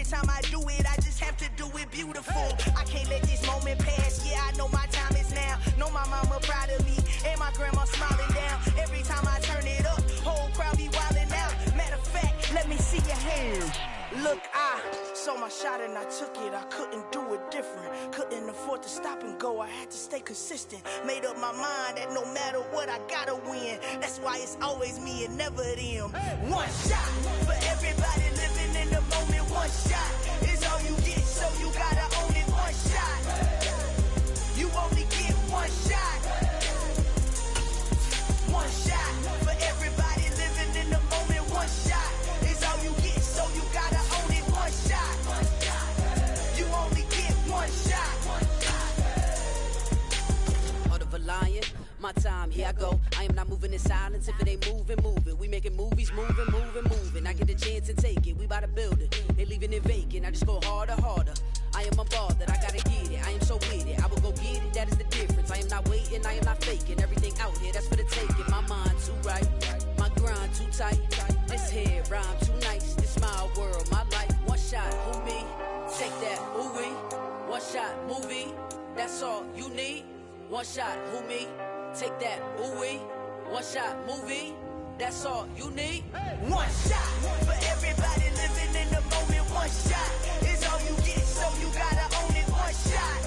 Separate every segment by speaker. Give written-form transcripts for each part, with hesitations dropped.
Speaker 1: time I do it, I just have to do it beautiful. I can't let this moment pass, yeah, I know my time is now. Know my mama proud of me, and my grandma smiling down. Every time I turn it up, whole crowd be wildin' out. Matter of fact, let me see your hands. Look, I saw my shot and I took it. I couldn't do it different. Couldn't afford to stop and go. I had to stay consistent. Made up my mind that no matter what, I gotta win. That's why it's always me and never them. One shot for everybody living in the moment. One shot is all you get, so you gotta own it. One shot. You only get one shot. One shot for everybody living in the moment. One shot is all you get, so you gotta own it. One shot. You only get one shot.
Speaker 2: Heart of a lion, my time, here I go. I am not moving in silence. If it ain't moving, move it. We making movies, moving. I get the chance to take it. We bout to build it. They leaving it vacant. I just go harder. I am a ball that I gotta get it. I am so with it. I will go get it. That is the difference. I am not waiting. I am not faking. Everything out here, that's for the taking. My mind too right. My grind too tight. This head rhyme too nice. This my world, my life. One shot, who me? Take that, ooh wee. One shot, movie. That's all you need. One shot, who me? Take that, ooh wee. One shot, movie. That's all you need.
Speaker 1: One shot for everybody living in the moment. One shot is all you get, so you gotta own it. One shot.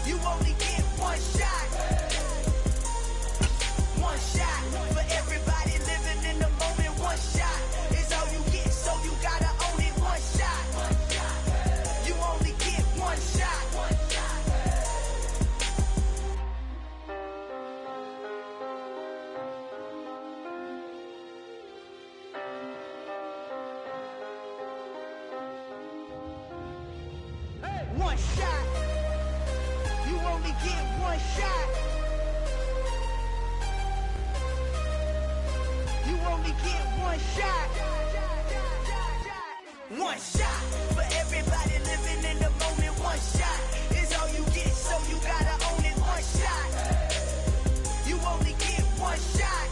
Speaker 1: You only get one shot. One shot for everybody living in the moment. One shot is all you get, so you gotta own it. One shot. You only get one shot. One shot. You only get one shot. You only get one shot. One shot for everybody living in the moment. One shot is all you get, so you gotta own it. One shot. You only get one shot.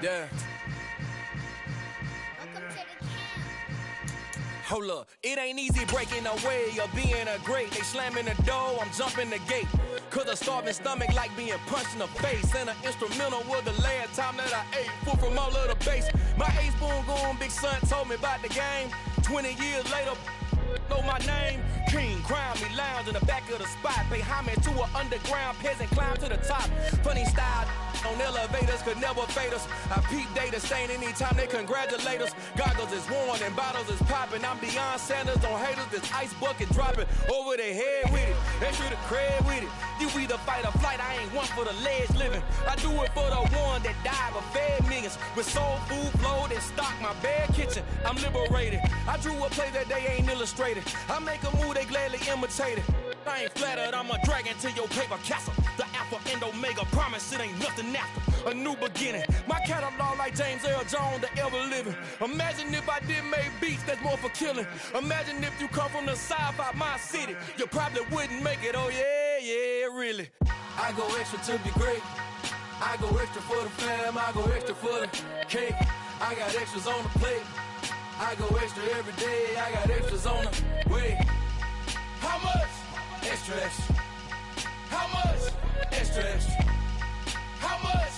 Speaker 3: Yeah. Hold up, it ain't easy breaking away or being a great. They slamming the door, I'm jumping the gate. Cause a starving stomach like being punched in the face. And an instrumental was the last time that I ate food from all of the base. My ace boom goon, big son told me about the game. 20 years later, know my name. King, crown me, lounge in the back of the spot. Pay homage to an underground peasant, climb to the top. Funny style on elevators could never fade us. I peep data stain anytime they congratulate us. Goggles is worn and bottles is popping. I'm beyond Sanders on haters, this ice bucket dropping over their head with it. Extra the cred with it. You either fight or flight, I ain't one for the ledge living. I do it for the one that died but fed millions. With soul food flowed and stocked my bad kitchen. I'm liberated. I drew a play that they ain't illustrated. I make a move, they gladly imitate it. I ain't flattered, I'm a dragon to your paper castle. The Alpha and Omega, promise it ain't nothing after. A new beginning. My catalog like James Earl Jones, the ever living. Imagine if I did make beats that's more for killing. Imagine if you come from the south out my city. You probably wouldn't make it, oh yeah, really. I go extra to be great. I go extra for the fam, I go extra for the cake. I got extras on the plate. I go extra every day, I got extras on the way. How much? Extra, extra. How much? Extra, extra. How much?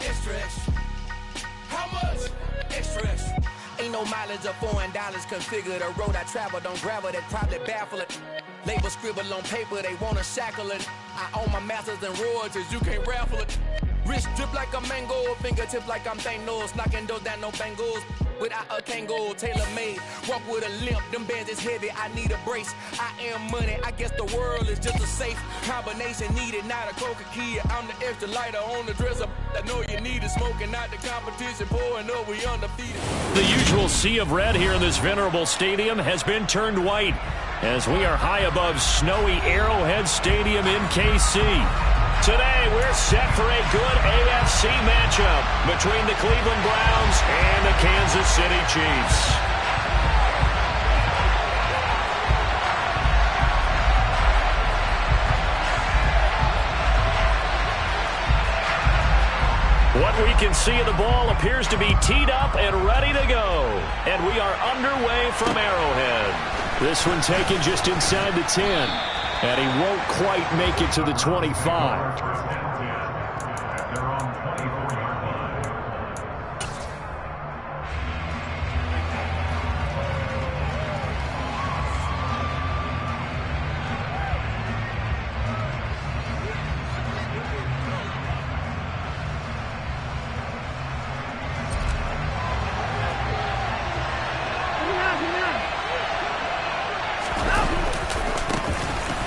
Speaker 3: Extra, extra. How much? Extra, extra. Ain't no mileage of $4 configure the road I travel. Don't gravel that probably baffle it. Label scribble on paper, they wanna shackle it. I own my masters and royalties, you can't raffle it. Wrist drip like a mango, fingertip like I'm Thanos. Knocking those down, no bangles. Without a Kango, tailor-made. Walk with a limp, them bands is heavy, I need a brace. I am money, I guess the world is just a safe combination needed, not a coca-key. I'm the extra lighter on the dresser. I know you need it, smoking out the competition, pouring up, we undefeated.
Speaker 4: The usual sea of red here in this venerable stadium has been turned white as we are high above snowy Arrowhead Stadium in KC. Today, we're set for a good AFC matchup between the Cleveland Browns and the Kansas City Chiefs. What we can see of the ball appears to be teed up and ready to go. And we are underway from Arrowhead. This one taken just inside the 10. And he won't quite make it to the 25.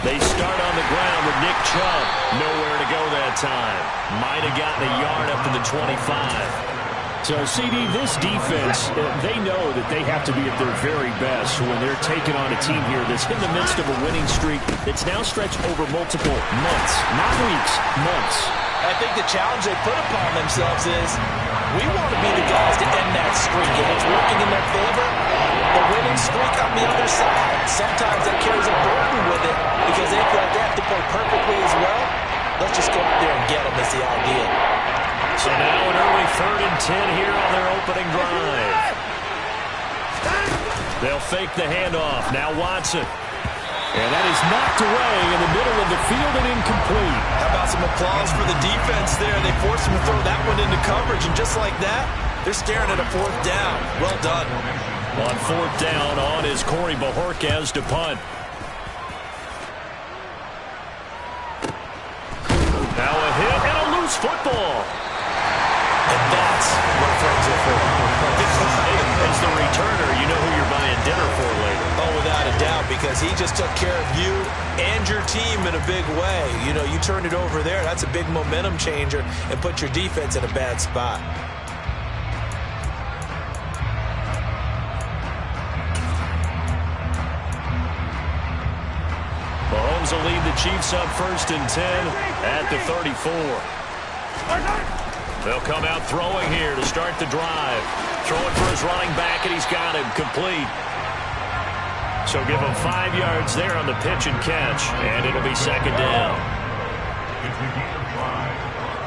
Speaker 4: They start on the ground with Nick Chubb. Nowhere to go that time. Might have gotten a yard up to the 25. So, CD, this defense, they know that they have to be at their very best when they're taking on a team here that's in the midst of a winning streak that's now stretched over multiple months, not weeks, months.
Speaker 5: I think the challenge they put upon themselves is we want to be the guys to end that streak. If it's working in their favor, the winning streak on the other side. Sometimes that carries a burden with it because they feel like they have to play perfectly as well. Let's just go out there and get them is the idea.
Speaker 4: So now an early 3rd and 10 here on their opening drive. They'll fake the handoff. Now Watson. And that is knocked away in the middle of the field and incomplete.
Speaker 5: How about some applause for the defense there? They forced him to throw that one into coverage, and just like that, they're staring at a 4th down. Well done.
Speaker 4: On 4th down, on is Corey Bojorquez to punt. Now a hit and a loose football.
Speaker 5: And that's what friends are for.
Speaker 4: As the returner, you know who you're buying dinner for later.
Speaker 5: Oh, without a doubt, because he just took care of you and your team in a big way. You know, you turned it over there. That's a big momentum changer and put your defense in a bad spot.
Speaker 4: Mahomes will lead the Chiefs up 1st and 10 at the 34. They'll come out throwing here to start the drive. Throwing for his running back, and he's got him complete. So give him 5 yards there on the pitch and catch, and it'll be 2nd down.
Speaker 6: It's a gain of 5.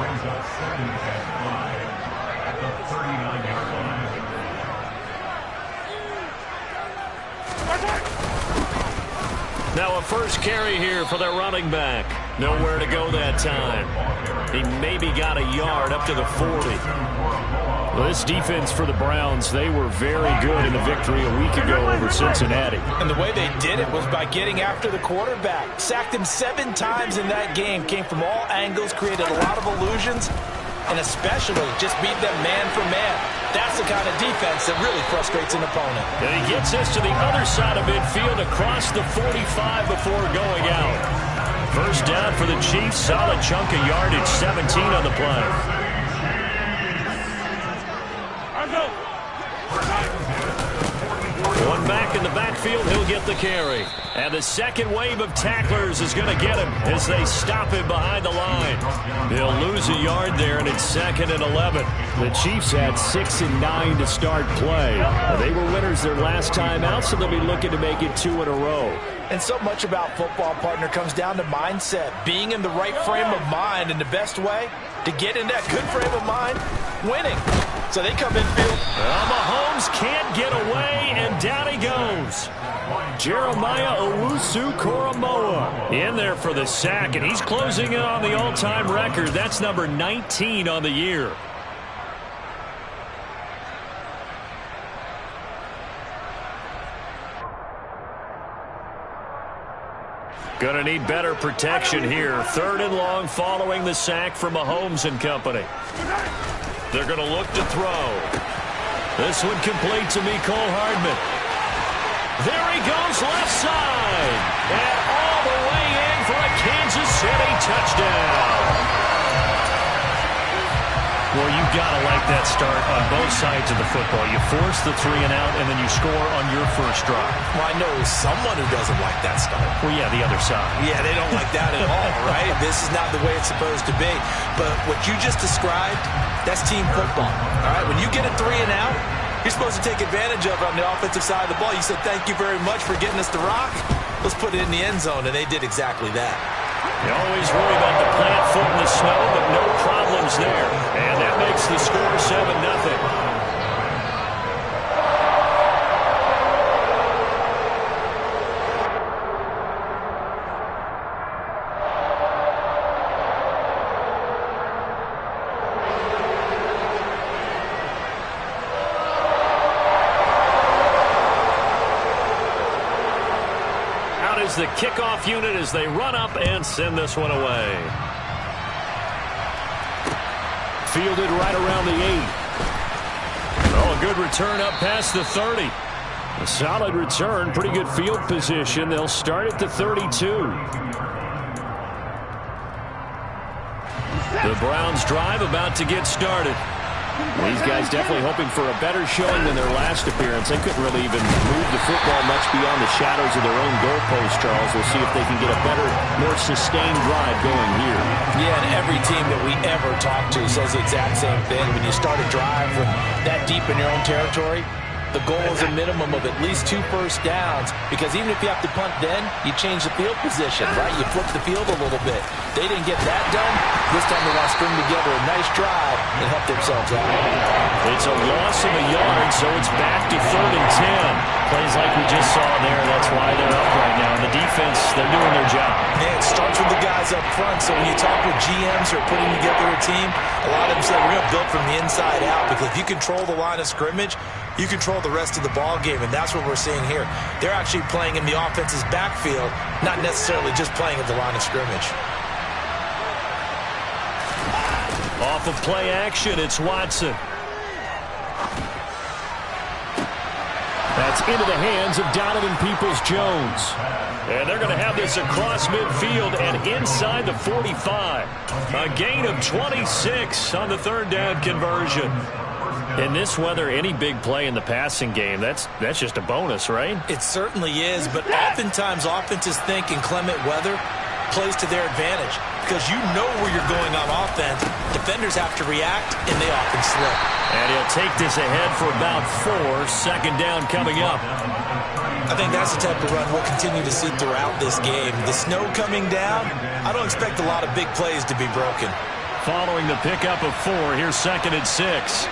Speaker 6: Brings up 2nd and 5 at the 39-yard line.
Speaker 4: Now a first carry here for their running back. Nowhere to go that time. He maybe got a yard up to the 40. Well, this defense for the Browns, they were very good in the victory a week ago over Cincinnati.
Speaker 5: And the way they did it was by getting after the quarterback. Sacked him 7 times in that game. Came from all angles, created a lot of illusions, and especially just beat them man for man. That's the kind of defense that really frustrates an opponent.
Speaker 4: And he gets us to the other side of midfield across the 45 before going out. First down for the Chiefs. Solid chunk of yardage, 17 on the play. One back in the backfield, he'll get the carry. And the second wave of tacklers is going to get him as they stop him behind the line. He'll lose a yard there, and it's 2nd and 11. The Chiefs had 6 and 9 to start play. They were winners their last time out, so they'll be looking to make it 2 in a row.
Speaker 5: And so much about football, partner, comes down to mindset. Being in the right frame of mind, and the best way to get in that good frame of mind, winning. So they come infield.
Speaker 4: Mahomes can't get away, and down he goes. Jeremiah Owusu-Koramoah in there for the sack, and he's closing in on the all-time record. That's number 19 on the year. Going to need better protection here. 3rd and long following the sack from Mahomes and company. They're going to look to throw. This one complete to Mecole Hardman. There he goes left side. And all the way in for a Kansas City touchdown. Well, you've got to like that start on both sides of the football. You force the 3 and out, and then you score on your first drive.
Speaker 5: Well, I know someone who doesn't like that start.
Speaker 4: Well, yeah, the other side.
Speaker 5: Yeah, they don't like that at all, right? This is not the way it's supposed to be. But what you just described, that's team football. All right, when you get a 3 and out, you're supposed to take advantage of it on the offensive side of the ball. You said, thank you very much for getting us the rock. Let's put it in the end zone, and they did exactly that.
Speaker 4: You always worry about the plant foot in the snow, but no problems there. And that makes the score 7-0. The kickoff unit as they run up and send this one away. Fielded right around the 8. Oh, a good return up past the 30. A solid return, pretty good field position. They'll start at the 32. The Browns drive about to get started. These guys definitely hoping for a better showing than their last appearance. They couldn't really even move the football much beyond the shadows of their own goalpost, Charles. We'll see if they can get a better, more sustained drive going here.
Speaker 5: Yeah, and every team that we ever talk to says the exact same thing. When you start a drive from that deep in your own territory, the goal is a minimum of at least 2 first downs, because even if you have to punt then, you change the field position, right? You flip the field a little bit. They didn't get that done. This time they want to string together a nice drive and help themselves out.
Speaker 4: It's a loss of a yard, so it's back to 3rd and 10. Plays like we just saw there. That's why they're up right now. And the defense, they're doing their job.
Speaker 5: Yeah, it starts with the guys up front. So when you talk with GMs who are putting together a team, a lot of them say we're going to build from the inside out, because if you control the line of scrimmage, you control the rest of the ball game, and that's what we're seeing here. They're actually playing in the offense's backfield, not necessarily just playing at the line of scrimmage.
Speaker 4: Off of play action, it's Watson. That's into the hands of Donovan Peoples-Jones. And they're going to have this across midfield and inside the 45. A gain of 26 on the 3rd down conversion. In this weather, any big play in the passing game, that's just a bonus, right?
Speaker 5: It certainly is, but oftentimes offenses think in clement weather plays to their advantage, because you know where you're going on offense. Defenders have to react, and they often slip.
Speaker 4: And he'll take this ahead for about 4. 2nd down coming up.
Speaker 5: I think that's the type of run we'll continue to see throughout this game. The snow coming down, I don't expect a lot of big plays to be broken.
Speaker 4: Following the pickup of 4, here's 2nd and 6.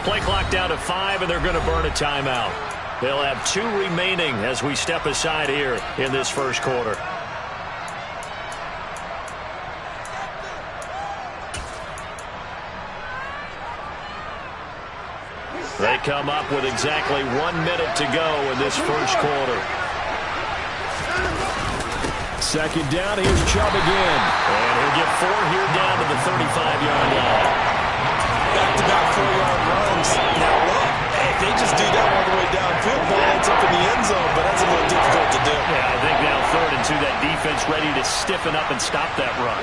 Speaker 4: Play clock down to 5, and they're going to burn a timeout. They'll have 2 remaining as we step aside here in this first quarter. They come up with exactly 1 minute to go in this first quarter. 2nd down, here's Chubb again. And he'll get 4 here down to the 35-yard line.
Speaker 5: Back-to-back 4-yard runs. Now look, if they just do that all the way downfield, ball ends up in the end zone, but that's a little difficult to do.
Speaker 4: Yeah, I think now 3rd and 2, that defense ready to stiffen up and stop that run.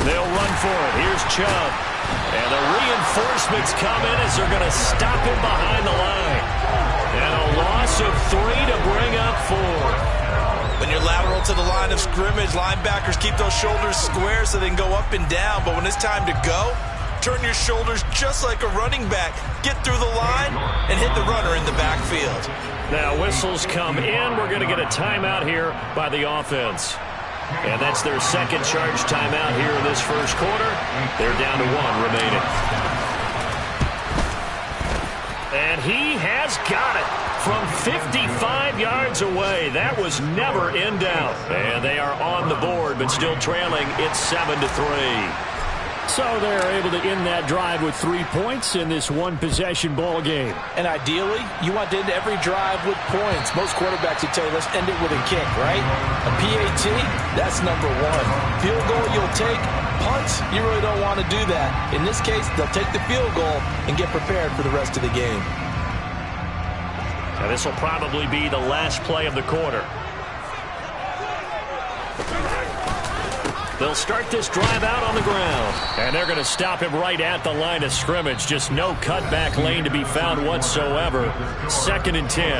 Speaker 4: They'll run for it. Here's Chubb. And the reinforcements come in as they're going to stop him behind the line. And a loss of 3 to bring up 4.
Speaker 5: When you're lateral to the line of scrimmage, linebackers keep those shoulders square so they can go up and down. But when it's time to go, turn your shoulders just like a running back. Get through the line and hit the runner in the backfield.
Speaker 4: Now whistles come in. We're going to get a timeout here by the offense. And that's their 2nd charge timeout here in this first quarter. They're down to 1 remaining. And he has got it. From 55 yards away, that was never in doubt. And they are on the board, but still trailing. It's 7-3. So they're able to end that drive with 3 points in this one-possession ball game.
Speaker 5: And ideally, you want to end every drive with points. Most quarterbacks would tell you, let's end it with a kick, right? A PAT, that's number one. Field goal you'll take. Punts, you really don't want to do that. In this case, they'll take the field goal and get prepared for the rest of the game.
Speaker 4: Now this will probably be the last play of the quarter. They'll start this drive out on the ground. And they're going to stop him right at the line of scrimmage. Just no cutback lane to be found whatsoever. 2nd and 10.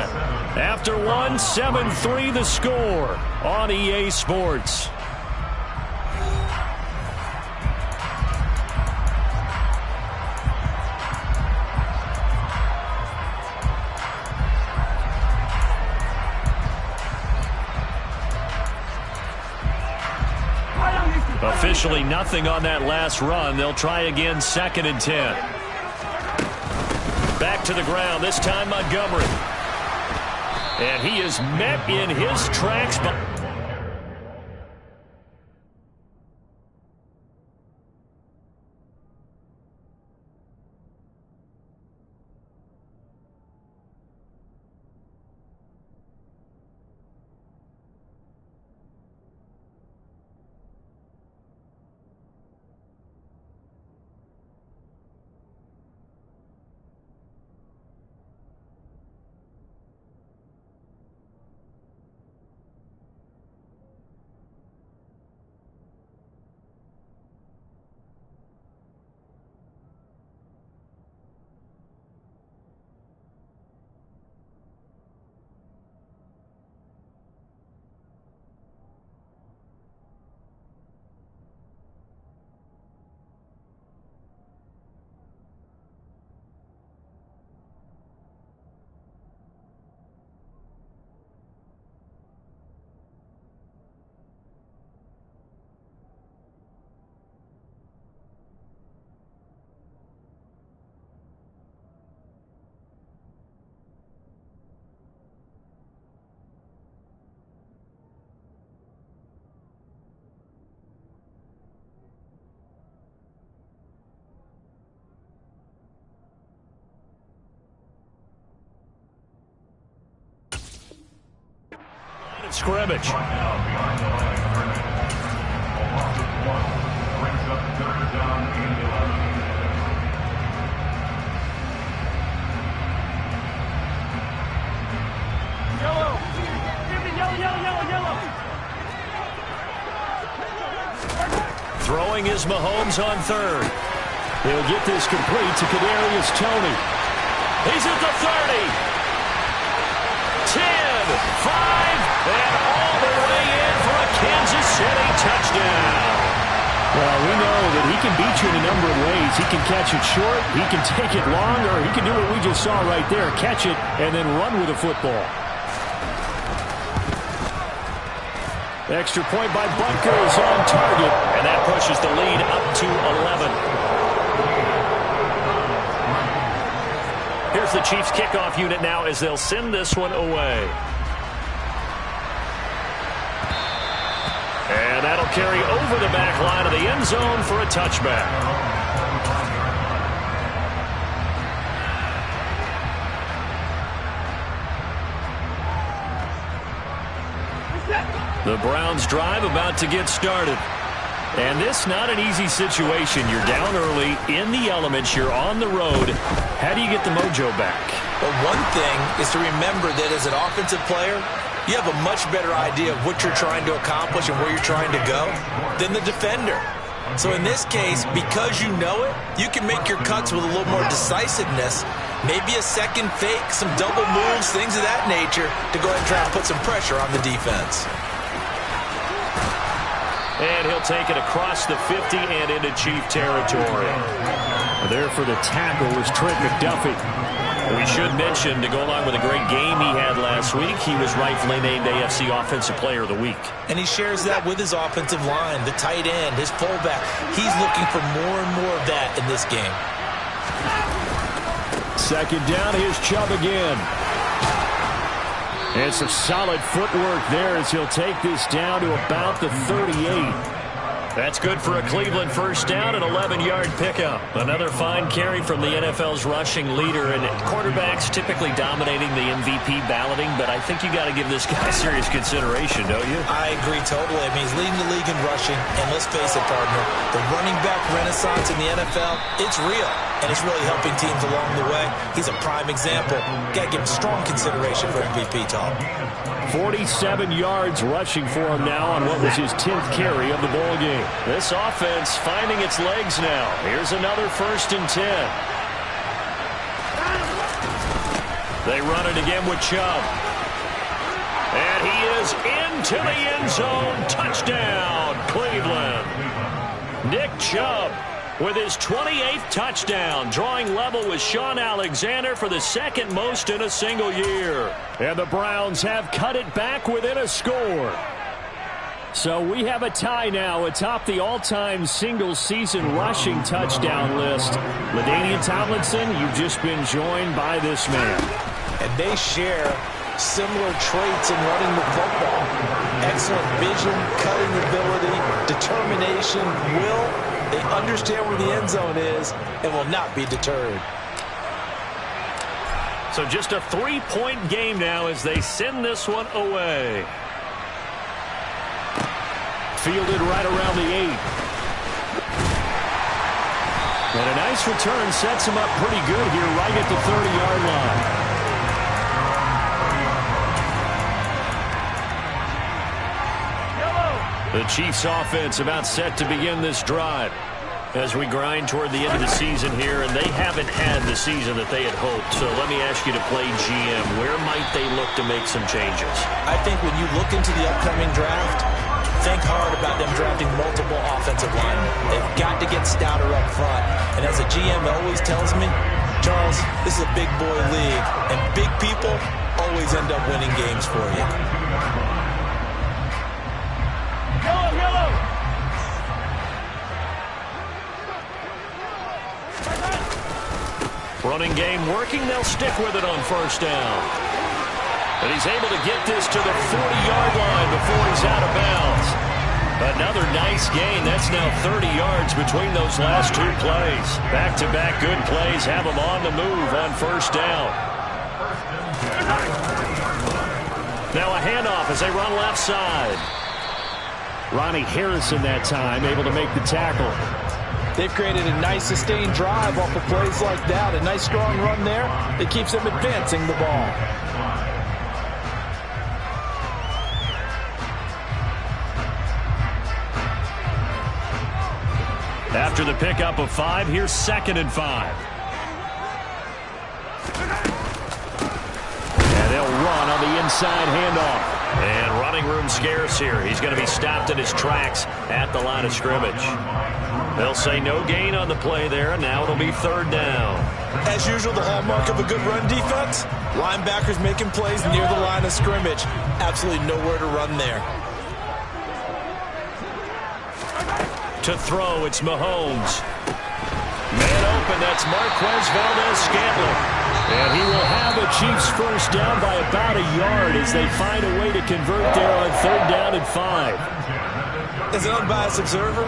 Speaker 4: After one, 7-3 the score on EA Sports. Officially nothing on that last run. They'll try again, 2nd and 10. Back to the ground, this time Montgomery. And he is met in his tracks by... Scrimmage.
Speaker 6: Brings up 3rd down and 11.
Speaker 7: Yellow. Yellow.
Speaker 4: Throwing is Mahomes on 3rd. He'll get this complete to Kadarius Toney. He's at the 30. 10, 5, and all the way in for a Kansas City touchdown. Well, we know that he can beat you in a number of ways. He can catch it short, he can take it long, or he can do what we just saw right there, catch it and then run with the football. Extra point by Butker is on target, and that pushes the lead up to 11. Here's the Chiefs kickoff unit now as they'll send this one away. And that'll carry over the back line of the end zone for a touchback. The Browns drive about to get started. And this not an easy situation. You're down early, in the elements, you're on the road. How do you get the mojo back?
Speaker 5: Well, one thing is to remember that as an offensive player, you have a much better idea of what you're trying to accomplish and where you're trying to go than the defender. So in this case, because you know it, you can make your cuts with a little more decisiveness, maybe a second fake, some double moves, things of that nature, to go ahead and try and put some pressure on the defense.
Speaker 4: And he'll take it across the 50 and into Chief territory. There for the tackle was Trent McDuffie. We should mention, to go along with a great game he had last week, he was rightfully named AFC Offensive Player of the Week. And
Speaker 5: he shares that with his offensive line, the tight end, his fullback. He's looking for more and more of that in this game.
Speaker 4: 2nd down, here's Chubb again. And some solid footwork there as he'll take this down to about the 38. That's good for a Cleveland first down, an 11-yard pickup. Another fine carry from the NFL's rushing leader, and quarterbacks typically dominating the MVP balloting, but I think you got to give this guy serious consideration, don't you?
Speaker 5: I agree totally. I mean, he's leading the league in rushing, and let's face it, partner, the running back renaissance in the NFL, it's real, and it's really helping teams along the way. He's a prime example. Got to give him strong consideration for MVP talk.
Speaker 4: 47 yards rushing for him now on what was his 10th carry of the ball game. This offense finding its legs now. Here's another 1st and 10. They run it again with Chubb. And he is into the end zone. Touchdown, Cleveland. Nick Chubb with his 28th touchdown, drawing level with Shaun Alexander for the 2nd most in a single year. And the Browns have cut it back within a score. So we have a tie now atop the all-time single-season rushing touchdown list. LaDainian Tomlinson, you've just been joined by this man.
Speaker 5: And they share similar traits in running the football. Excellent vision, cutting ability, determination, will. They understand where the end zone is and will not be deterred.
Speaker 4: So just a 3-point game now as they send this one away. Fielded right around the 8. And a nice return sets him up pretty good here right at the 30-yard line. The Chiefs offense about set to begin this drive as we grind toward the end of the season here, and they haven't had the season that they had hoped. So let me ask you to play GM. Where might they look to make some changes?
Speaker 5: I think when you look into the upcoming draft, think hard about them drafting multiple offensive linemen. They've got to get stouter up front. And as a GM always tells me, Charles, this is a big boy league, and big people always end up winning games for you.
Speaker 4: Running game working. They'll stick with it on 1st down. And he's able to get this to the 40-yard line before he's out of bounds. Another nice gain. That's now 30 yards between those last 2 plays. Back-to-back good plays have him on the move on 1st down. Now a handoff as they run left side. Ronnie Harrison that time able to make the tackle.
Speaker 5: They've created a nice sustained drive off of plays like that. A nice strong run there that keeps them advancing the ball.
Speaker 4: After the pickup of 5, here's 2nd and 5. And they'll run on the inside handoff. And running room scarce here. He's going to be stopped in his tracks at the line of scrimmage. They'll say no gain on the play there, and now it'll be 3rd down.
Speaker 5: As usual, the hallmark of a good run defense, linebackers making plays near the line of scrimmage. Absolutely nowhere to run there.
Speaker 4: To throw, it's Mahomes. Man open, that's Marquez Valdes-Scantling. And he will have a Chiefs first down by about a yard as they find a way to convert there on 3rd down and 5.
Speaker 5: As an unbiased observer,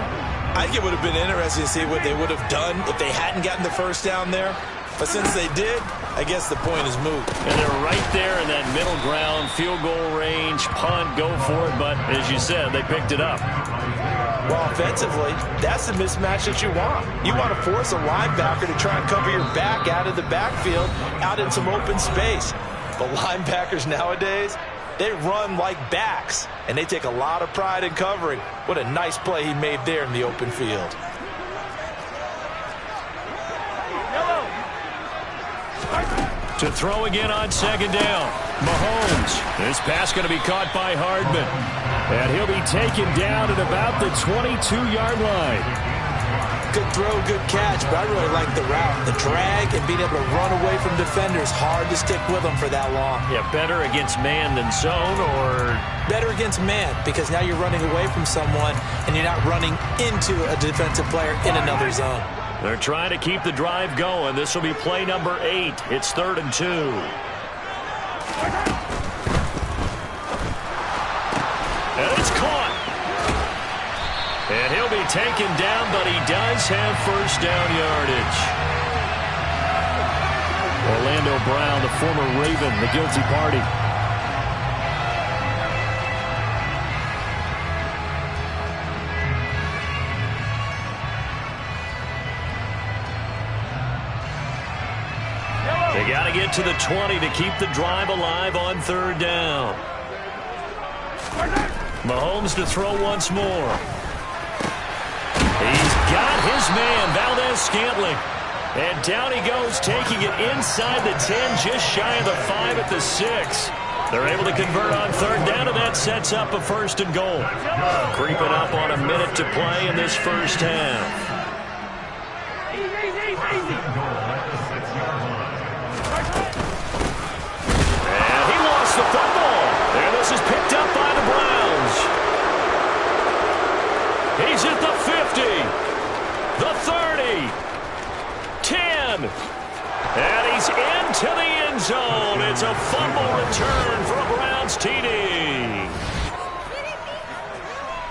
Speaker 5: I think it would have been interesting to see what they would have done if they hadn't gotten the first down there. But since they did, I guess the point is moot.
Speaker 4: And they're right there in that middle ground, field goal range, punt, go for it. But as you said, they picked it up.
Speaker 5: Well, offensively, that's the mismatch that you want. You want to force a linebacker to try and cover your back out of the backfield, out in some open space. But linebackers nowadays, they run like backs, and they take a lot of pride in covering. What a nice play he made there in the open field.
Speaker 4: To throw again on 2nd down. Mahomes. This pass going to be caught by Hardman. And he'll be taken down at about the 22-yard line.
Speaker 5: Good throw, good catch, but I really like the route. The drag and being able to run away from defenders, hard to stick with them for that long.
Speaker 4: Yeah, better against man than zone, or?
Speaker 5: Better against man, because now you're running away from someone and you're not running into a defensive player in another zone.
Speaker 4: They're trying to keep the drive going. This will be play number 8. It's 3rd and 2. And it's caught. And And he'll be taken down, but he does have first down yardage. Orlando Brown, the former Raven, the guilty party. They got to get to the 20 to keep the drive alive on third down. Mahomes to throw once more. He's got his man, Valdez-Scantling. And down he goes, taking it inside the 10, just shy of the 5 at the 6. They're able to convert on third down, and that sets up a first and goal. Creeping up on a minute to play in this first half. And he lost the football. And this is picked up by the Browns. He's at the 50, the 30, 10, and he's into the end zone. It's a fumble return for a Browns TD.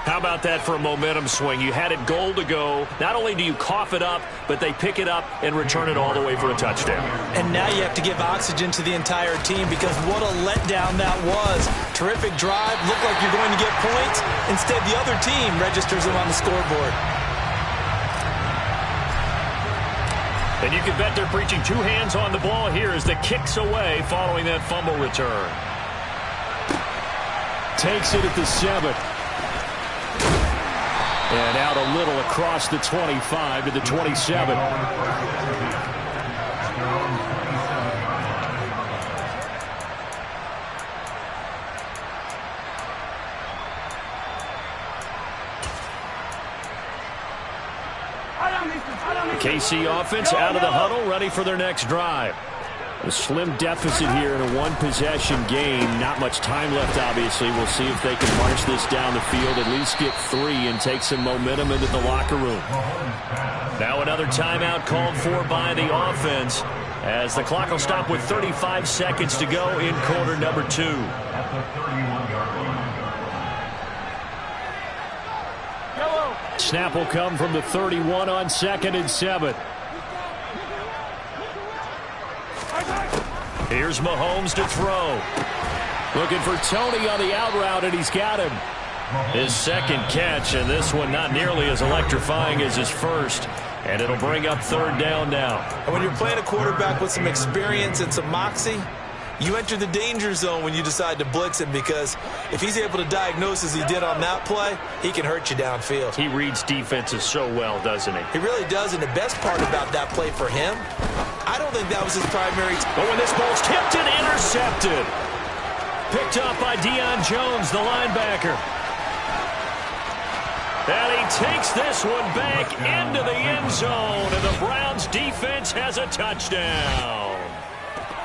Speaker 4: How about that for a momentum swing? You had it goal to go. Not only do you cough it up, but they pick it up and return it all the way for a touchdown.
Speaker 5: And now you have to give oxygen to the entire team because what a letdown that was. Terrific drive. Looked like you're going to get points. Instead, the other team registers them on the scoreboard.
Speaker 4: And you can bet they're preaching two hands on the ball here as the kick's away following that fumble return. Takes it at the 7. And out a little across the 25 to the 27. The KC offense out of the huddle, ready for their next drive. A slim deficit here in a one-possession game. Not much time left, obviously. We'll see if they can march this down the field, at least get 3 and take some momentum into the locker room. Now another timeout called for by the offense as the clock will stop with 35 seconds to go in quarter number 2. Snap will come from the 31 on 2nd and 7. Here's Mahomes to throw. Looking for Tony on the out route, and he's got him. His second catch, and this one not nearly as electrifying as his first. And it'll bring up third down now.
Speaker 5: And when you're playing a quarterback with some experience and some moxie, you enter the danger zone when you decide to blitz him because if he's able to diagnose as he did on that play, he can hurt you downfield.
Speaker 4: He reads defenses so well, doesn't he?
Speaker 5: He really does, and the best part about that play for him, I don't think that was his primary.
Speaker 4: But when this ball's tipped and intercepted. Picked up by Deion Jones, the linebacker. And he takes this one back into the end zone, and the Browns defense has a touchdown.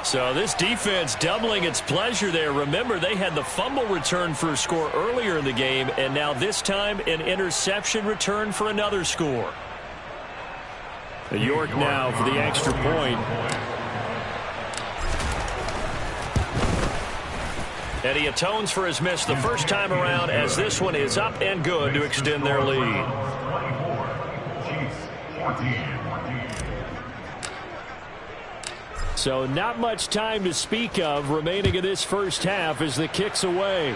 Speaker 4: So this defense doubling its pleasure there. Remember, they had the fumble return for a score earlier in the game, and now this time an interception return for another score. York now for the extra point. And he atones for his miss the first time around as this one is up and good to extend their lead. So not much time to speak of remaining in this first half as the kick's away.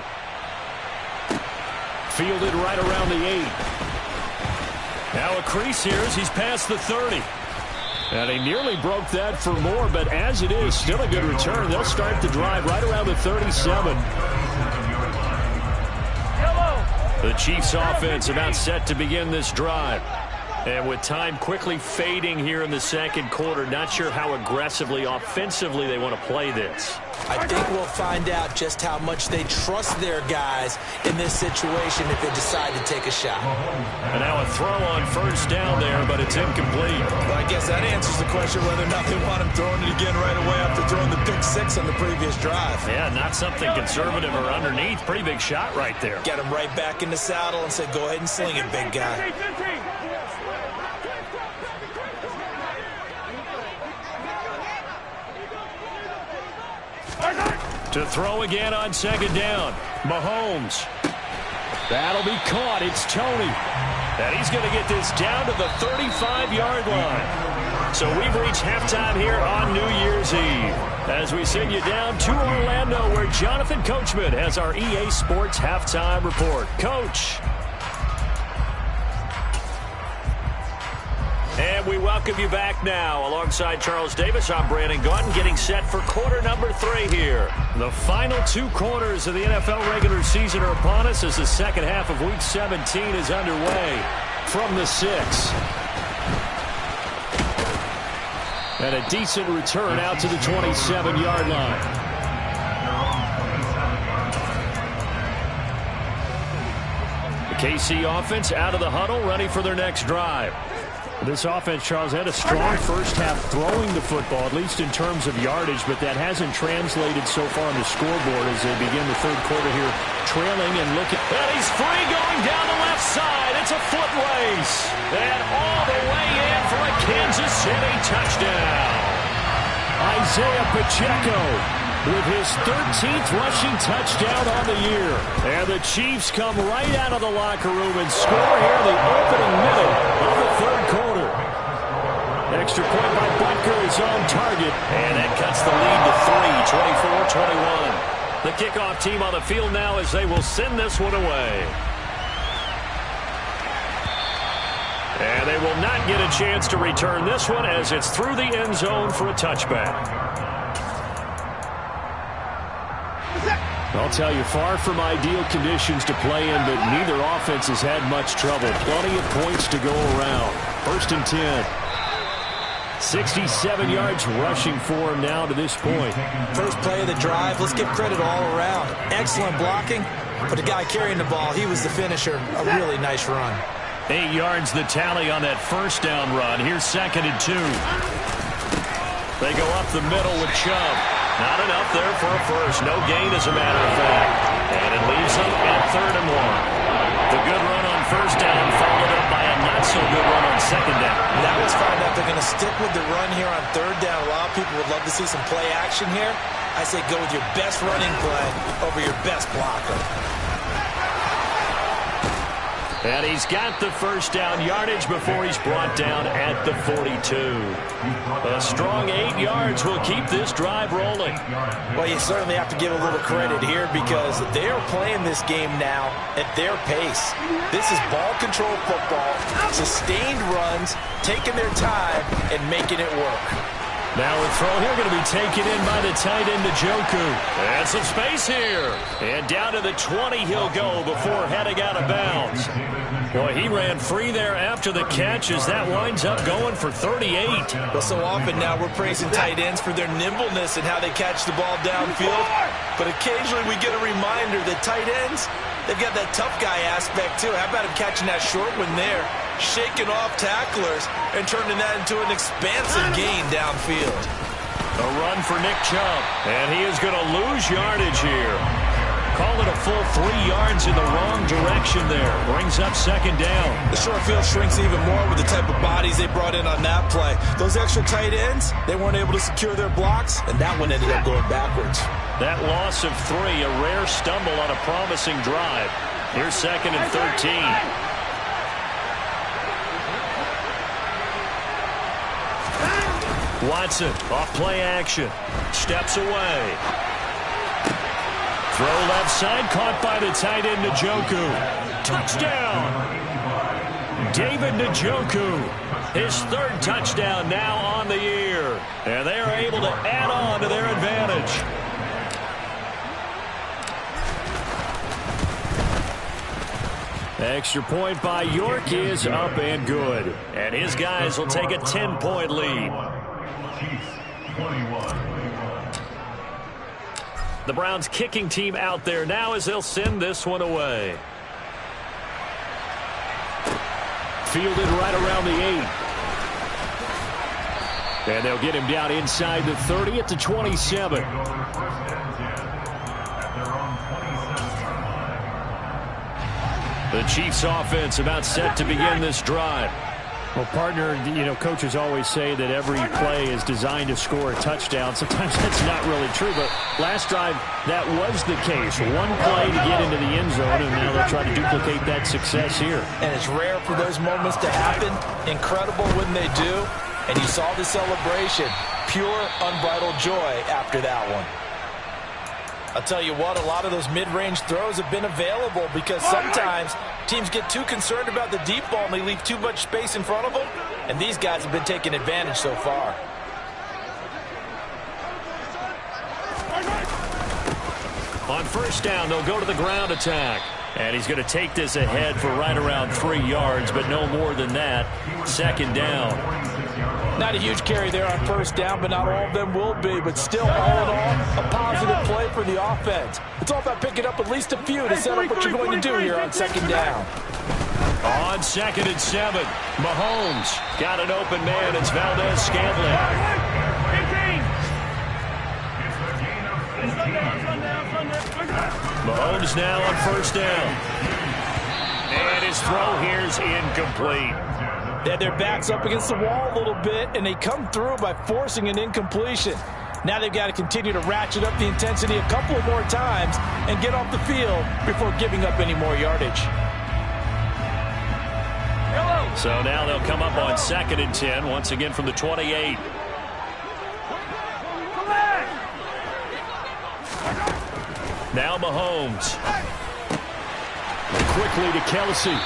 Speaker 4: Fielded right around the 8. Now a crease here as he's past the 30. And he nearly broke that for more, but as it is, still a good return. They'll start the drive right around the 37. The Chiefs offense about set to begin this drive. And with time quickly fading here in the second quarter, not sure how aggressively, offensively they want to play this.
Speaker 5: I think we'll find out just how much they trust their guys in this situation if they decide to take a shot.
Speaker 4: And now a throw on first down there, but it's incomplete.
Speaker 5: Well, I guess that answers the question whether or not they want him throwing it again right away after throwing the pick 6 on the previous drive.
Speaker 4: Yeah, not something conservative or underneath. Pretty big shot right there.
Speaker 5: Get him right back in the saddle and say, go ahead and sling it, big guy.
Speaker 4: To throw again on second down. Mahomes. That'll be caught. It's Tony. And he's going to get this down to the 35-yard line. So we've reached halftime here on New Year's Eve. As we send you down to Orlando, where Jonathan Coachman has our EA Sports halftime report. Coach. And we welcome you back now. Alongside Charles Davis, I'm Brandon Gaudin, getting set for quarter number 3 here. The final 2 quarters of the NFL regular season are upon us as the second half of Week 17 is underway from the 6. And a decent return out to the 27-yard line. The KC offense out of the huddle, ready for their next drive. This offense, Charles, had a strong first half throwing the football, at least in terms of yardage, but that hasn't translated so far on the scoreboard as they begin the third quarter here, trailing and looking. And he's free going down the left side. It's a foot race. And all the way in for a Kansas City touchdown. Isaiah Pacheco with his 13th rushing touchdown on the year. And the Chiefs come right out of the locker room and score here in the opening minute of the third quarter. Extra point by Butker is on target. And that cuts the lead to 3, 24-21. The kickoff team on the field now as they will send this one away. And they will not get a chance to return this one as it's through the end zone for a touchback. I'll tell you, far from ideal conditions to play in, but neither offense has had much trouble. Plenty of points to go around. 1st and 10. 67 yards rushing for him now to this point.
Speaker 5: First play of the drive. Let's give credit all around. Excellent blocking. For the guy carrying the ball, he was the finisher. A really nice run.
Speaker 4: 8 yards the tally on that first down run. Here's 2nd and 2. They go up the middle with Chubb. Not enough there for a first. No gain, as a matter of fact. And it leaves them at 3rd and 1. The good run on first down followed up by a not-so-good run on second down.
Speaker 5: Now let's find out they're going to stick with the run here on 3rd down. A lot of people would love to see some play action here. I say go with your best running play over your best blocker.
Speaker 4: And he's got the first down yardage before he's brought down at the 42. A strong 8 yards will keep this drive rolling.
Speaker 5: Well, you certainly have to give a little credit here because they are playing this game now at their pace. This is ball control football, sustained runs, taking their time, and making it work.
Speaker 4: Now a throw here going to be taken in by the tight end, Njoku. And some space here. And down to the 20 he'll go before heading out of bounds. Boy, he ran free there after the catch as that winds up going for 38.
Speaker 5: Well, so often now we're praising tight ends for their nimbleness and how they catch the ball downfield. But occasionally we get a reminder that tight ends, they've got that tough guy aspect too. How about him catching that short one there, shaking off tacklers, and turning that into an expansive gain downfield.
Speaker 4: A run for Nick Chubb, and he is going to lose yardage here. Call it a full 3 yards in the wrong direction there. Brings up 2nd down.
Speaker 5: The short field shrinks even more with the type of bodies they brought in on that play. Those extra tight ends, they weren't able to secure their blocks, and that one ended up going backwards.
Speaker 4: That loss of 3, a rare stumble on a promising drive. Here's 2nd and 13. Watson, off play action. Steps away. Throw left side, caught by the tight end, Njoku. Touchdown! David Njoku, his 3rd touchdown now on the year. And they are able to add on to their advantage. Extra point by York is up and good. And his guys will take a 10-point lead. The Browns kicking team out there now as they'll send this one away. Fielded right around the 8. And they'll get him down inside the 30 at the 27. The Chiefs offense about set to begin this drive. Well, partner, coaches always say that every play is designed to score a touchdown. Sometimes that's not really true, but last drive, that was the case. One play to get into the end zone, and now they'll try to duplicate that success here.
Speaker 5: And it's rare for those moments to happen. Incredible when they do. And you saw the celebration. Pure, unbridled joy after that one. I'll tell you what, a lot of those mid-range throws have been available because sometimes teams get too concerned about the deep ball and they leave too much space in front of them. And these guys have been taking advantage so far.
Speaker 4: On first down, they'll go to the ground attack. And he's going to take this ahead for right around 3 yards, but no more than that. Second down.
Speaker 5: Not a huge carry there on first down, but not all of them will be. But still, all in all, a positive play for the offense. It's all about picking up at least a few to set up what you're going to do here on second down.
Speaker 4: On 2nd and 7, Mahomes got an open man. It's Valdez-Scantling. Mahomes now on first down. And his throw here is incomplete.
Speaker 5: They had their backs up against the wall a little bit, and they come through by forcing an incompletion. Now they've got to continue to ratchet up the intensity a couple more times and get off the field before giving up any more yardage.
Speaker 4: So now they'll come up on 2nd and 10, once again from the 28. Now Mahomes. Quickly to Kelsey.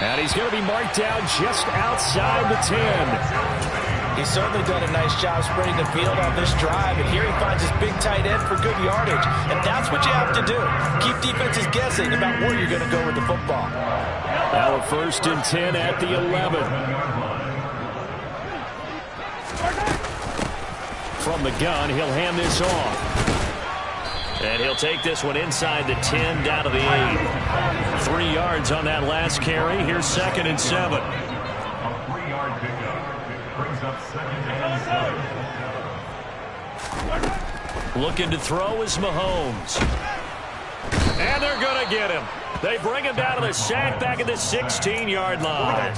Speaker 4: And he's going to be marked down just outside the 10.
Speaker 5: He's certainly done a nice job spreading the field on this drive. And here he finds his big tight end for good yardage. And that's what you have to do. Keep defenses guessing about where you're going to go with the football.
Speaker 4: Now a 1st and 10 at the 11. From the gun, he'll hand this off. And he'll take this one inside the 10 down to the 8. 3 yards on that last carry. Here's 2nd and 7.
Speaker 6: A 3-yard pickup brings up 2nd and 7.
Speaker 4: Looking to throw is Mahomes. And they're going to get him. They bring him down to the sack back at the 16-yard line.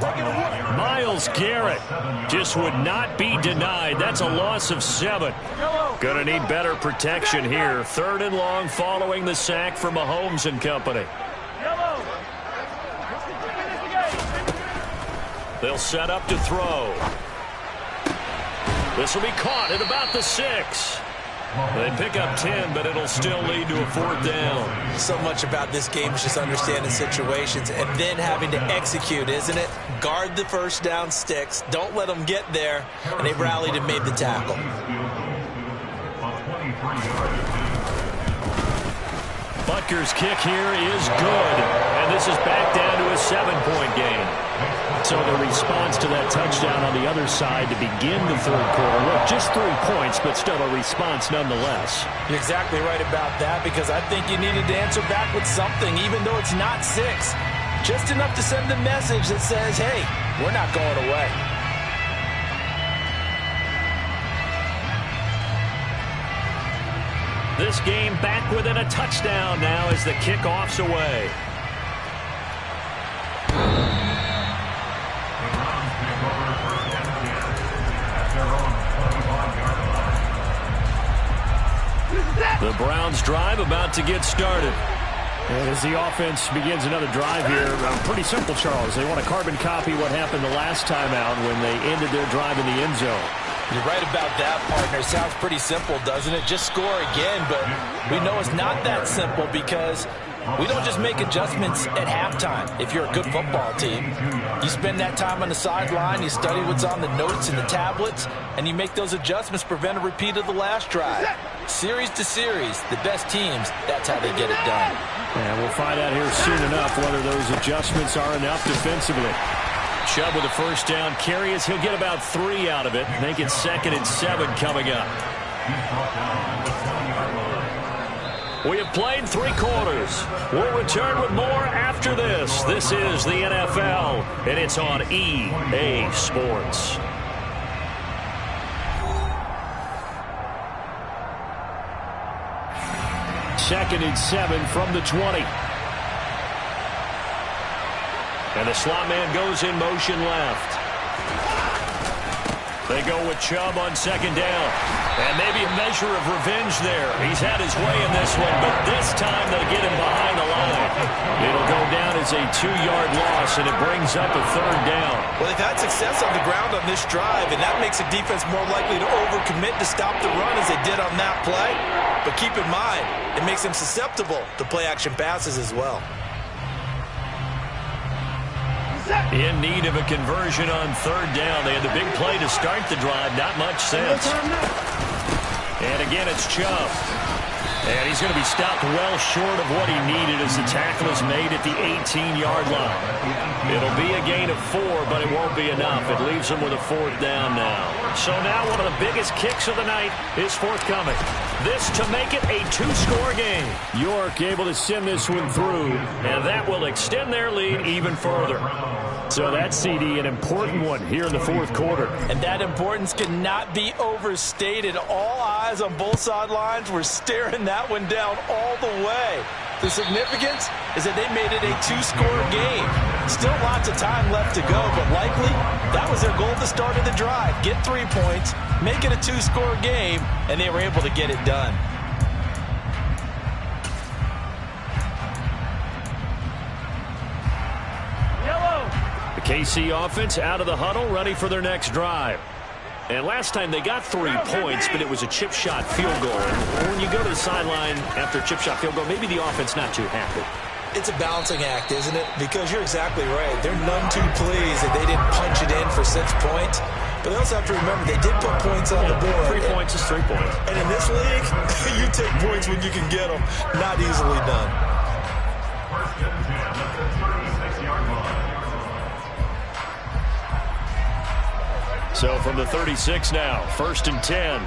Speaker 4: Myles Garrett just would not be denied. That's a loss of 7. Going to need better protection here. 3rd and long following the sack for Mahomes and company. They'll set up to throw. This will be caught at about the 6. They pick up 10, but it'll still lead to a 4th down.
Speaker 5: So much about this game is just understanding situations and then having to execute, isn't it? Guard the first down sticks. Don't let them get there. And they've rallied and made the tackle.
Speaker 4: Butker's kick here is good. And this is back down to a 7-point game. So the response to that touchdown on the other side to begin the 3rd quarter. Look, just 3 points, but still a response nonetheless.
Speaker 5: You're exactly right about that, because I think you needed to answer back with something, even though it's not 6. Just enough to send a message that says, hey, we're not going away.
Speaker 4: This game back within a touchdown now as the kickoff's away. The Browns drive about to get started. And as the offense begins another drive here, pretty simple, Charles. They want to carbon copy what happened the last time out when they ended their drive in the end zone.
Speaker 5: You're right about that, partner. Sounds pretty simple, doesn't it? Just score again, but we know it's not that simple because we don't just make adjustments at halftime. If you're a good football team, you spend that time on the sideline, you study what's on the notes and the tablets, and you make those adjustments, prevent a repeat of the last drive. Series to series, the best teams, that's how they get it done.
Speaker 4: And we'll find out here soon enough whether those adjustments are enough defensively. Chubb with a first down carry as he'll get about 3 out of it. Make it 2nd and 7 coming up. We have played 3 quarters. We'll return with more after this. This is the NFL, and it's on EA Sports. Second and 7 from the 20. And the slot man goes in motion left. They go with Chubb on second down. And maybe a measure of revenge there. He's had his way in this one, but this time they get him behind the line. It'll go down as a 2-yard loss, and it brings up a third down.
Speaker 5: Well, they've had success on the ground on this drive, and that makes a defense more likely to overcommit to stop the run as they did on that play. But keep in mind, it makes them susceptible to play-action passes as well.
Speaker 4: In need of a conversion on third down. They had the big play to start the drive. Not much sense. And again, it's Chubb. And he's going to be stopped well short of what he needed as the tackle is made at the 18-yard line. It'll be a gain of 4, but it won't be enough. It leaves him with a fourth down now. So now one of the biggest kicks of the night is forthcoming. This to make it a 2-score game. York able to send this one through, and that will extend their lead even further. So that's, CD, an important one here in the fourth quarter.
Speaker 5: And that importance cannot be overstated. All eyes on both sidelines were staring that one down all the way. The significance is that they made it a 2-score game. Still lots of time left to go, but likely that was their goal at the start of the drive. Get 3 points, make it a 2-score game, and they were able to get it done.
Speaker 4: KC offense out of the huddle, ready for their next drive. And last time they got 3 points, but it was a chip shot field goal. And when you go to the sideline after a chip shot field goal, maybe the offense not too happy.
Speaker 5: It's a balancing act, isn't it? Because you're exactly right. They're none too pleased that they didn't punch it in for 6 points. But they also have to remember they did put points on the board.
Speaker 4: 3 points is 3 points.
Speaker 5: And in this league, you take points when you can get them. Not easily done.
Speaker 6: First and 10 at the 36-yard line.
Speaker 4: So from the 36 now, 1st and 10.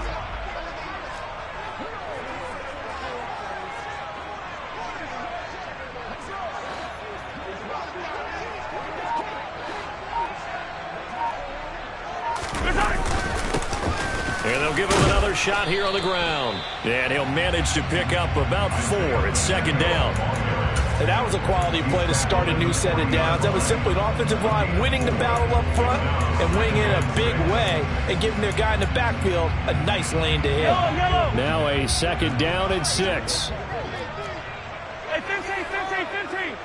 Speaker 4: And they'll give him another shot here on the ground. And he'll manage to pick up about 4 at second down.
Speaker 5: And that was a quality play to start a new set of downs. That was simply an offensive line winning the battle up front and winning in a big way and giving their guy in the backfield a nice lane to hit.
Speaker 4: Now a second down and 6.
Speaker 7: Hey, 15.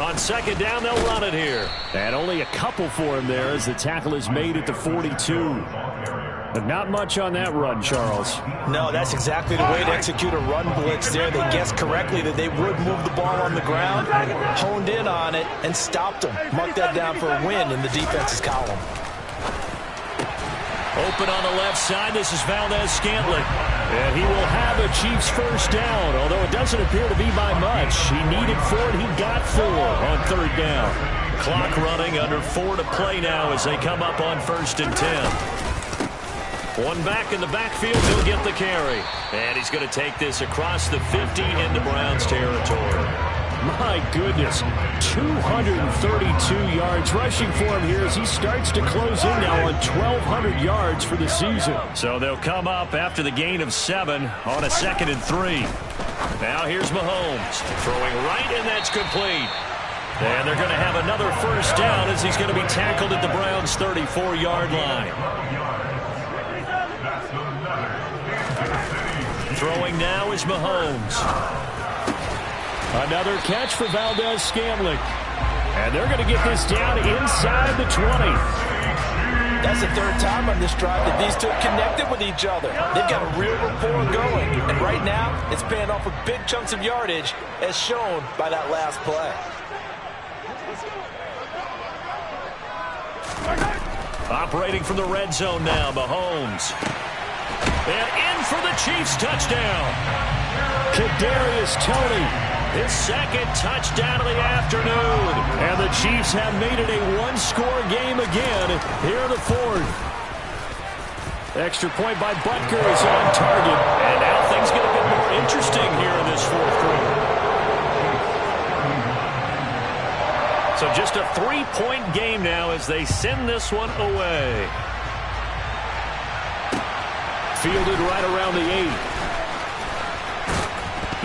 Speaker 4: On second down, they'll run it here. And only a couple for him there as the tackle is made at the 42. But not much on that run, Charles.
Speaker 5: No, that's exactly the way to execute a run blitz there. They guessed correctly that they would move the ball on the ground, honed in on it, and stopped them. Mark that down for a win in the defense's column.
Speaker 4: Open on the left side, this is Valdez-Scantling. And he will have a Chiefs first down, although it doesn't appear to be by much. He needed 4, and he got 4 on third down. Clock running, under 4 to play now as they come up on 1st and 10. One back in the backfield, he'll get the carry. And he's going to take this across the 50 into Browns territory. My goodness, 232 yards rushing for him here as he starts to close in now on 1,200 yards for the season. So they'll come up after the gain of 7 on a 2nd and 3. Now here's Mahomes throwing right, and that's complete. And they're going to have another first down as he's going to be tackled at the Browns' 34-yard line. Throwing now is Mahomes. Another catch for Valdez-Scantling. And they're going to get this down inside the 20.
Speaker 5: That's the 3rd time on this drive that these two connected with each other. They've got a real rapport going. And right now, it's paying off with big chunks of yardage, as shown by that last play.
Speaker 4: Operating from the red zone now, Mahomes. And in for the Chiefs touchdown. Kadarius Toney, his 2nd touchdown of the afternoon. And the Chiefs have made it a 1-score game again here in the 4th. Extra point by Butker is on target. And now things get a bit more interesting here in this 4th quarter. So just a 3-point game now as they send this one away. Fielded right around the 8.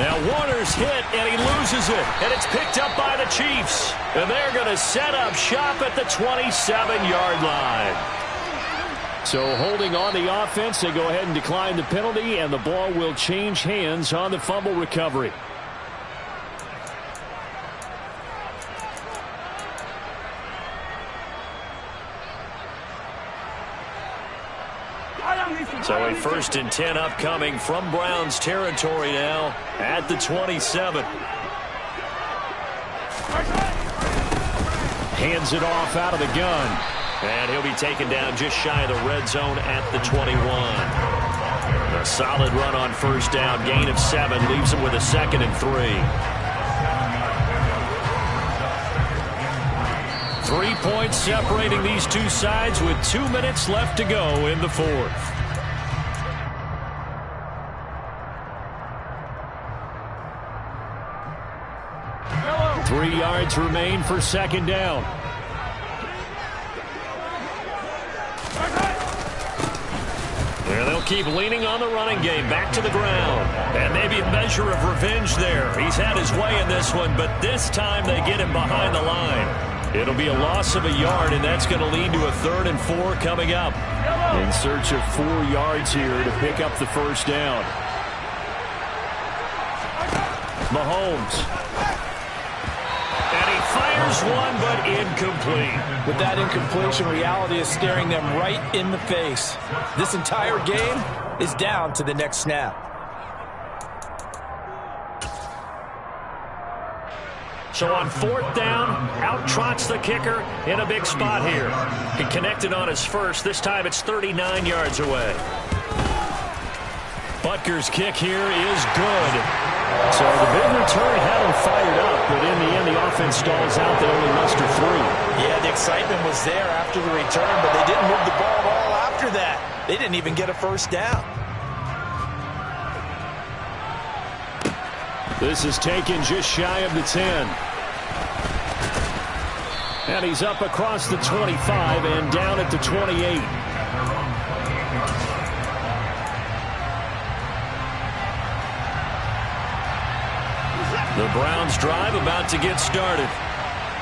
Speaker 4: Now Warner's hit, and he loses it. And it's picked picked up by the Chiefs. And they're going to set up shop at the 27-yard line. So holding on the offense, they go ahead and decline the penalty, and the ball will change hands on the fumble recovery. So a 1st and 10 upcoming from Browns territory now at the 27. Hands it off out of the gun. And he'll be taken down just shy of the red zone at the 21. A solid run on 1st down. Gain of 7 leaves him with a 2nd and 3. 3 points separating these two sides with 2 minutes left to go in the 4th. 3 yards remain for 2nd down. And they'll keep leaning on the running game. Back to the ground. And maybe a measure of revenge there. He's had his way in this one, but this time they get him behind the line. It'll be a loss of a yard, and that's going to lead to a 3rd and 4 coming up. In search of 4 yards here to pick up the 1st down. Mahomes. And he fires one, but incomplete.
Speaker 5: With that incompletion, reality is staring them right in the face. This entire game is down to the next snap.
Speaker 4: So on 4th down, out trots the kicker in a big spot here. He connected on his first. This time it's 39 yards away. Butker's kick here is good. So the big return had him fired up, but in the end the offense stalls out. They only muster 3.
Speaker 5: Yeah, the excitement was there after the return, but they didn't move the ball at all after that. They didn't even get a 1st down.
Speaker 4: This is taken just shy of the 10. And he's up across the 25 and down at the 28. The Browns drive about to get started.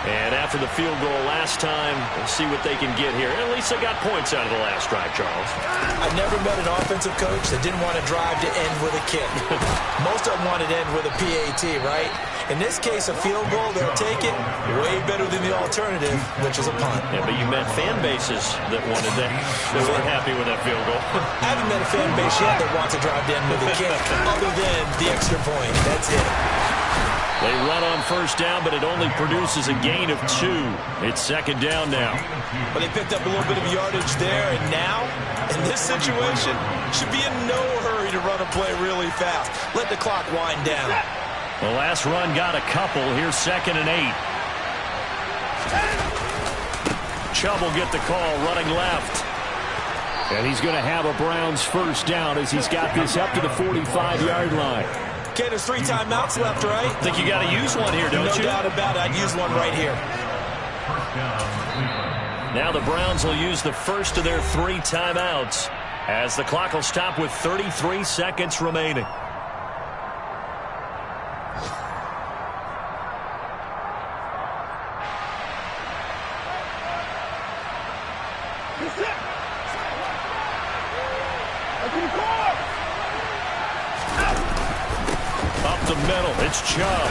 Speaker 4: And after the field goal last time, we'll see what they can get here. At least they got points out of the last drive, Charles.
Speaker 5: I've never met an offensive coach that didn't want to drive to end with a kick. Most of them wanted to end with a PAT, right? In this case, a field goal, they'll take it way better than the alternative, which is a punt.
Speaker 4: Yeah, but you met fan bases that wanted that. They weren't happy with that field goal.
Speaker 5: I haven't met a fan base yet that wants to drive to end with a kick, other than the extra point. That's it.
Speaker 4: They run on 1st down, but it only produces a gain of 2. It's 2nd down now.
Speaker 5: But they picked up a little bit of yardage there, and now, in this situation, should be in no hurry to run a play really fast. Let the clock wind down.
Speaker 4: The last run got a couple. Here's 2nd and 8. Chubb will get the call, running left. And he's going to have a Browns 1st down as he's got this up to the 45-yard line.
Speaker 5: Okay, there's 3 timeouts left, right?
Speaker 4: I think you got to use one here, don't you?
Speaker 5: No doubt about it. I'd use one right here.
Speaker 4: Now the Browns will use the first of their 3 timeouts as the clock will stop with 33 seconds remaining. Up the middle, it's Chubb.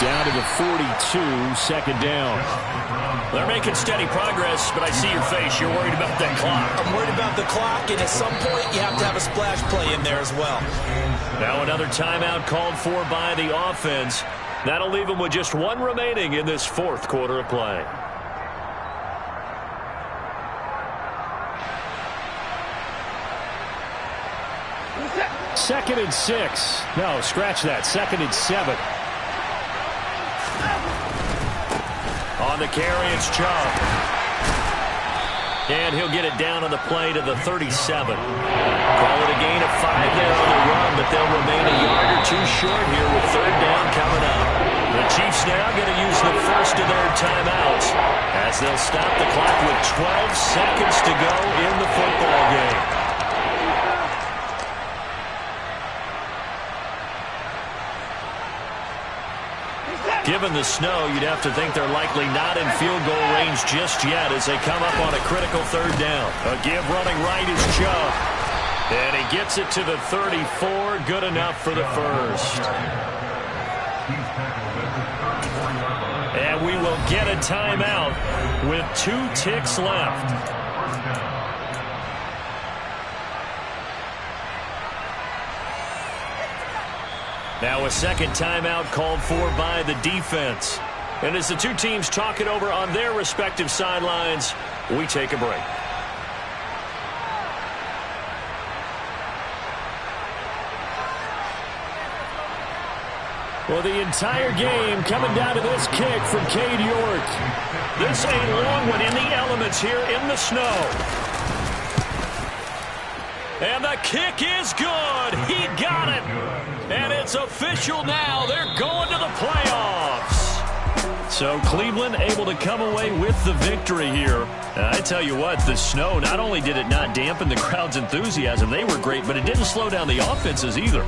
Speaker 4: Down to the 42, 2nd down. They're making steady progress, but I see your face. You're worried about that clock.
Speaker 5: I'm worried about the clock, and at some point you have to have a splash play in there as well.
Speaker 4: Now another timeout called for by the offense. That'll leave them with just 1 remaining in this 4th quarter of play. Second and 6. No, scratch that. 2nd and 7. On the carry, it's Chubb. And he'll get it down on the play to the 37. Call it a gain of 5 there on the run, but they'll remain a yard or 2 short here with 3rd down coming up. The Chiefs now going to use the first of their timeouts as they'll stop the clock with 12 seconds to go in the football game. Given the snow, you'd have to think they're likely not in field goal range just yet as they come up on a critical third down. A give running right is Chubb. And he gets it to the 34. Good enough for the first. And we will get a timeout with 2 ticks left. Now a second timeout called for by the defense. And as the two teams talk it over on their respective sidelines, we take a break. Well, the entire game coming down to this kick from Cade York. This a long one in the elements here in the snow. And the kick is good. He got it. And it's official now. They're going to the playoffs. So Cleveland able to come away with the victory here. And I tell you what, the snow, not only did it not dampen the crowd's enthusiasm, they were great, but it didn't slow down the offenses either.